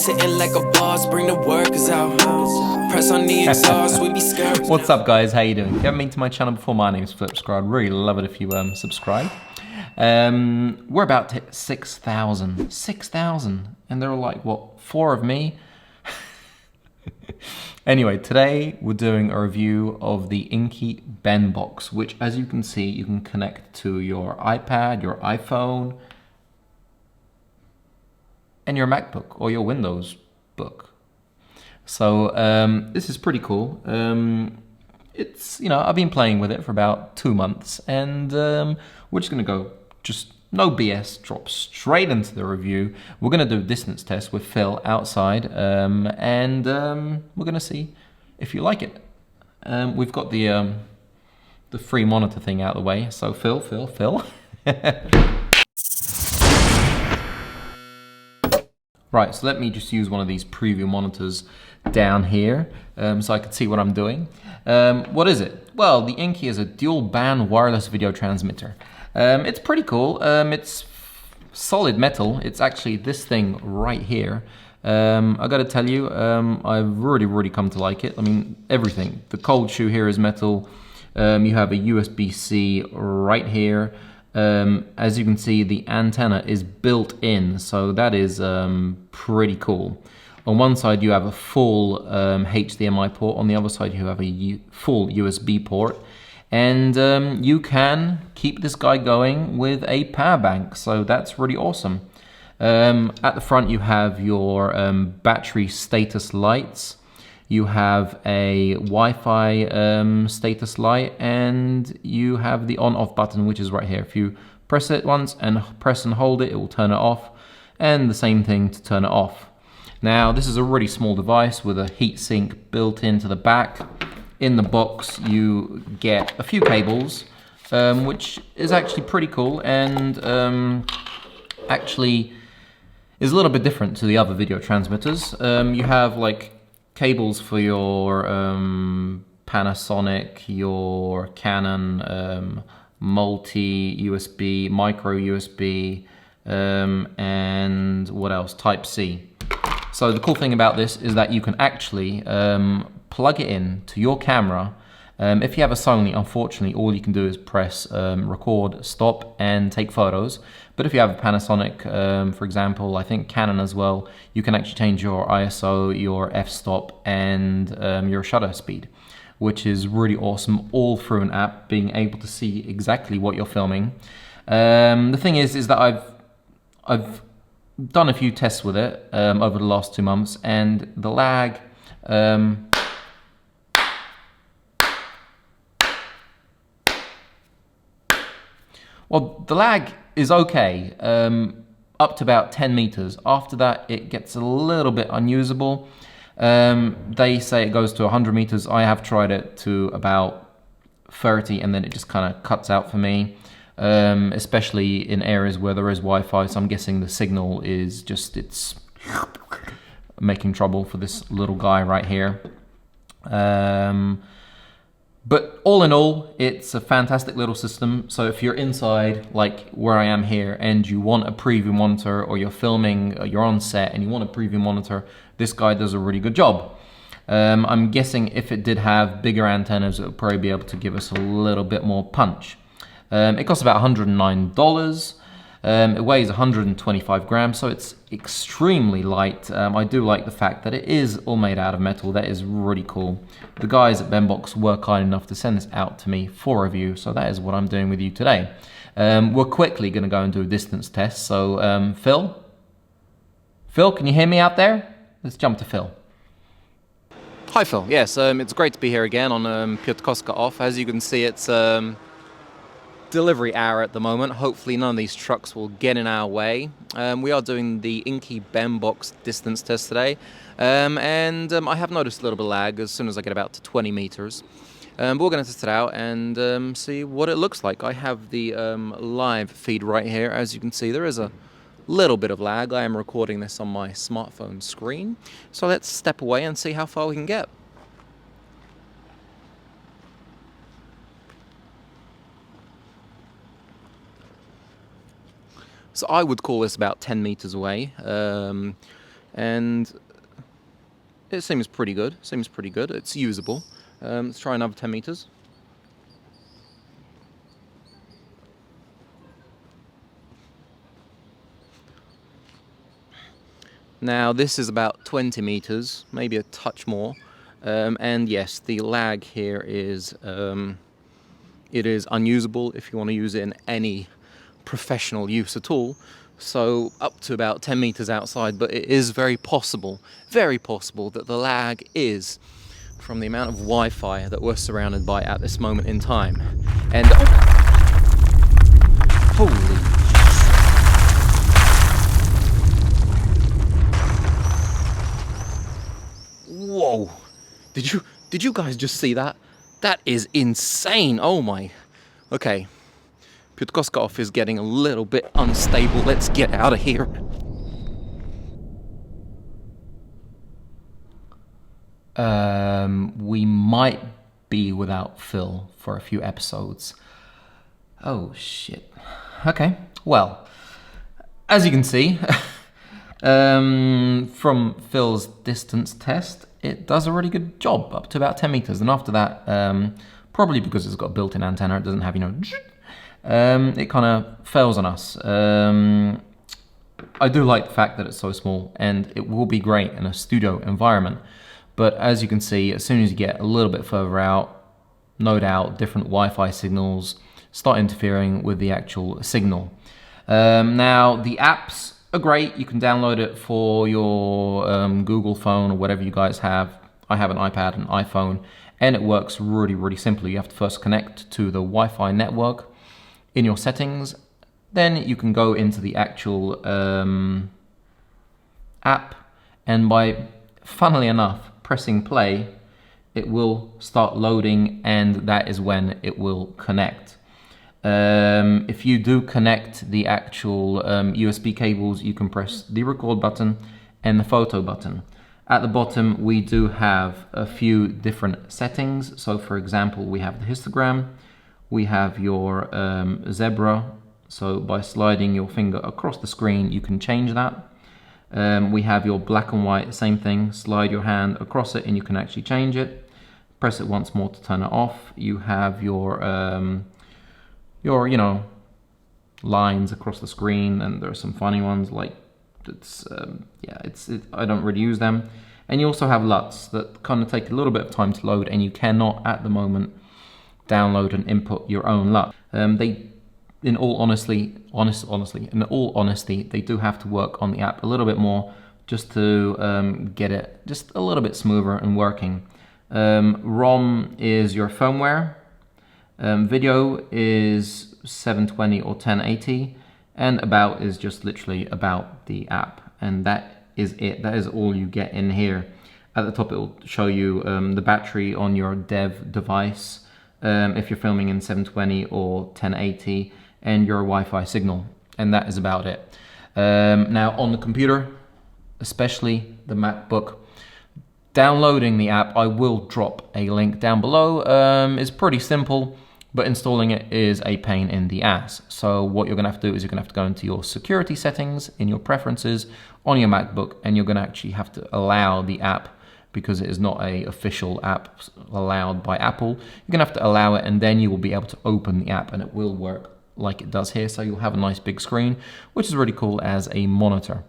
sitting like a boss, bring the workers out. Press on the exhaust, we be scared. What's up, guys? How you doing? If you haven't been to my channel before, my name's Flipscribe. I'd really love it if you subscribe. We're about to hit 6,000. 6,000. And there are like, what, 4 of me? Anyway, today we're doing a review of the Inkee Benbox, which, as you can see, you can connect to your iPad, your iPhone, and your Macbook or your Windows book. So this is pretty cool. It's, you know, I've been playing with it for about 2 months, and we're just gonna go, just no BS, drop straight into the review. We're gonna do a distance test with Phil outside, and we're gonna see if you like it. We've got the free monitor thing out of the way. So Phil. Right, so let me just use one of these preview monitors down here so I can see what I'm doing. What is it? Well, the Inkee is a dual band wireless video transmitter. It's pretty cool. It's solid metal. It's actually this thing right here. I gotta tell you, I've really come to like it. I mean, everything. The cold shoe here is metal. You have a USB-C right here. As you can see, the antenna is built in, so that is pretty cool. On one side you have a full HDMI port, on the other side you have a full USB port, and you can keep this guy going with a power bank, so that's really awesome. At the front you have your battery status lights. You have a Wi-Fi status light, and you have the on-off button, which is right here. If you press it once and press and hold it, it will turn it off, and the same thing to turn it off. Now, this is a really small device with a heatsink built into the back. In the box, you get a few cables, which is actually pretty cool, and actually is a little bit different to the other video transmitters. You have like cables for your Panasonic, your Canon, multi-USB, micro USB, and what else? Type-C. So the cool thing about this is that you can actually plug it in to your camera. If you have a Sony, unfortunately, all you can do is press record, stop, and take photos. But if you have a Panasonic, for example, I think Canon as well, you can actually change your ISO, your f-stop, and your shutter speed, which is really awesome, all through an app, being able to see exactly what you're filming. The thing is that I've done a few tests with it over the last 2 months, and the lag, well, the lag is okay, up to about 10 meters. After that, it gets a little bit unusable. They say it goes to 100 meters. I have tried it to about 30, and then it just kind of cuts out for me, especially in areas where there is Wi-Fi. So I'm guessing the signal is just, it's making trouble for this little guy right here. But all in all, it's a fantastic little system. So if you're inside, like where I am here, and you want a preview monitor, or you're filming, you're on set and you want a preview monitor, this guy does a really good job. I'm guessing if it did have bigger antennas, it would probably be able to give us a little bit more punch. It costs about $109. It weighs 125 grams, so it's extremely light. I do like the fact that it is all made out of metal. That is really cool. The guys at Benbox were kind enough to send this out to me for review, so that is what I'm doing with you today. We're quickly going to go and do a distance test. So, Phil, can you hear me out there? Let's jump to Phil. Hi, Phil. Yes, it's great to be here again on Piotrkowska off. As you can see, it's delivery hour at the moment. Hopefully none of these trucks will get in our way. We are doing the Inkee Benbox distance test today, and I have noticed a little bit of lag as soon as I get about to 20 meters. But we're going to test it out and see what it looks like. I have the live feed right here. As you can see, there is a little bit of lag. I am recording this on my smartphone screen, so let's step away and see how far we can get. So I would call this about 10 meters away. and it seems pretty good. It's usable. Let's try another 10 meters. Now this is about 20 meters, maybe a touch more, and yes, the lag here is it is unusable if you want to use it in any professional use at all. So up to about 10 meters outside, but it is very possible that the lag is from the amount of Wi-Fi that we're surrounded by at this moment in time. And holy, whoa, did you guys just see that? That is insane. Oh my. Okay, Piotrkoskov is getting a little bit unstable. Let's get out of here. We might be without Phil for a few episodes. Oh shit. Okay, well, as you can see, from Phil's distance test, it does a really good job up to about 10 meters. And after that, probably because it's got a built-in antenna, it doesn't have, it kind of fails on us. I do like the fact that it's so small, and it will be great in a studio environment. But as you can see, as soon as you get a little bit further out, no doubt different Wi-Fi signals start interfering with the actual signal. Now, the apps are great. You can download it for your Google phone or whatever you guys have. I have an iPad and iPhone, and it works really, really simply. You have to first connect to the Wi-Fi network in your settings. Then you can go into the actual app, and by, funnily enough, pressing play, it will start loading, and that is when it will connect. If you do connect the actual USB cables, you can press the record button and the photo button. At the bottom, we do have a few different settings. So for example, we have the histogram, we have your zebra. So by sliding your finger across the screen, you can change that. We have your black and white, same thing. Slide your hand across it and you can actually change it. Press it once more to turn it off. You have your lines across the screen, and there are some funny ones like I don't really use them. And you also have Luts that kind of take a little bit of time to load, and you cannot at the moment download and input your own Lut. In all honesty, they do have to work on the app a little bit more just to get it just a little bit smoother and working. ROM is your firmware. Video is 720 or 1080, and about is just literally about the app, and that is it. That is all you get in here. At the top it will show you the battery on your dev device, if you're filming in 720 or 1080, and your Wi-Fi signal, and that is about it. Now on the computer, especially the MacBook, downloading the app, I will drop a link down below, is pretty simple, but installing it is a pain in the ass. So what you're gonna have to do is you're gonna have to go into your security settings in your preferences on your MacBook, and you're gonna actually have to allow the app, because it is not a official app allowed by Apple. You're gonna have to allow it, and then you will be able to open the app, and it will work like it does here. So you'll have a nice big screen, which is really cool as a monitor.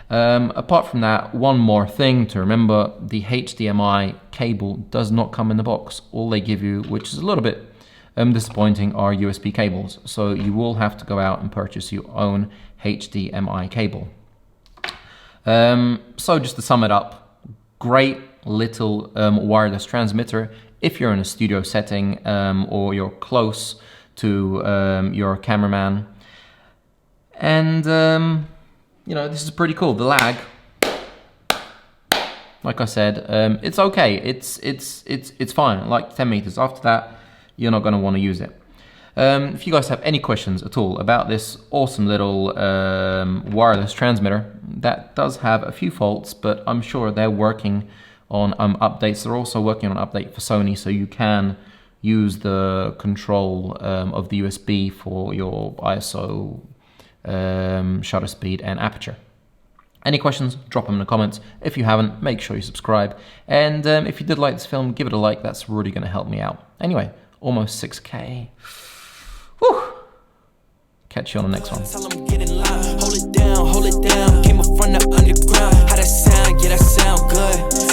Apart from that, one more thing to remember: the HDMI cable does not come in the box. All they give you, which is a little bit disappointing, are USB cables. So you will have to go out and purchase your own HDMI cable. So just to sum it up, great little wireless transmitter if you're in a studio setting, or you're close to your cameraman. And this is pretty cool. The lag, like I said, it's okay. It's fine. Like 10 meters. After that, you're not going to want to use it. If you guys have any questions at all about this awesome little wireless transmitter, that does have a few faults, but I'm sure they're working on updates. They're also working on an update for Sony, so you can use the control of the USB for your ISO, shutter speed, and aperture. Any questions, drop them in the comments. If you haven't, make sure you subscribe. And if you did like this film, give it a like. That's really going to help me out. Anyway, almost 6K. Whew. Catch you on the next one. Tell 'em get in line. Hold it down, hold it down. Came up from the underground. How that sound? Yeah, that sound good.